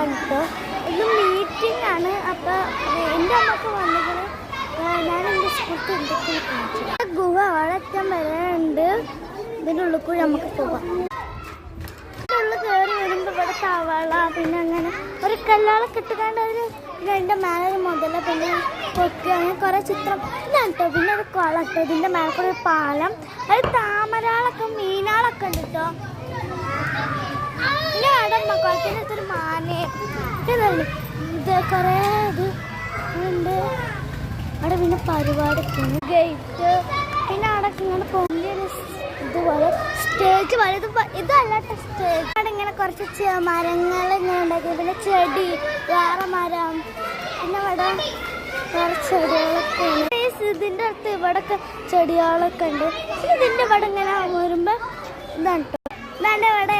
ആണ് കേട്ടോ. ഇത് മീറ്റിംഗ് ആണ്. അപ്പോൾ എൻ്റെ അമ്മക്ക് വന്നത് ഞാൻ എൻ്റെ സ്കൂളിൽ എന്തൊക്കെ കാണിച്ചു. ഗുഹ വളർത്താൻ വരാനുണ്ട്. ഇതിൻ്റെ ഉള്ളിൽ കൂടി നമുക്ക് പോകാം. ഉള്ളിൽ കയറി വരുമ്പോൾ ഇവിടെ തവള പിന്നെ അങ്ങനെ ഒരു കല്ലാളൊക്കെ ഇട്ടുകൊണ്ട് ഒരു രണ്ട് മേലെ മുതല പിന്നെ കൊക്ക് അങ്ങനെ കുറേ ചിത്രം ഇതാണ് കേട്ടോ. പിന്നെ ഒരു കുളം കേട്ടോ. ഇതിൻ്റെ മേലെ കൂടെ ഒരു പാലം, ഒരു താമരാളൊക്കെ മീനാളൊക്കെ ഉണ്ട് കേട്ടോ. പിന്നെ അവിടെ കുളത്തിനകത്തൊരു മാനെ ഇത് കുറേ ഇത് ഉണ്ട്. അവിടെ പിന്നെ പരിപാടിയൊക്കെ ഗേറ്റ് പിന്നെ അവിടെ ഇങ്ങനെ പൊങ്ങിയൊരു ഇതുപോലെ സ്റ്റേജ് പോലെ ഇതല്ലാത്ത സ്റ്റേജ്. അവിടെ ഇങ്ങനെ കുറച്ച് മരങ്ങൾ ഇങ്ങനെ ഉണ്ടാക്കി. പിന്നെ ചെടി വേറെ മരം പിന്നെ ഇവിടെ വേറെ ചെടികളൊക്കെ ഉണ്ട്. ഇതിൻ്റെ അടുത്ത് ഇവിടെയൊക്കെ ചെടികളൊക്കെ ഉണ്ട്. ഇതിൻ്റെ ഇവിടെ ഇങ്ങനെ വരുമ്പോൾ ഇതാണ് കേട്ടോ. ഇതാണ്ട് ഇവിടെ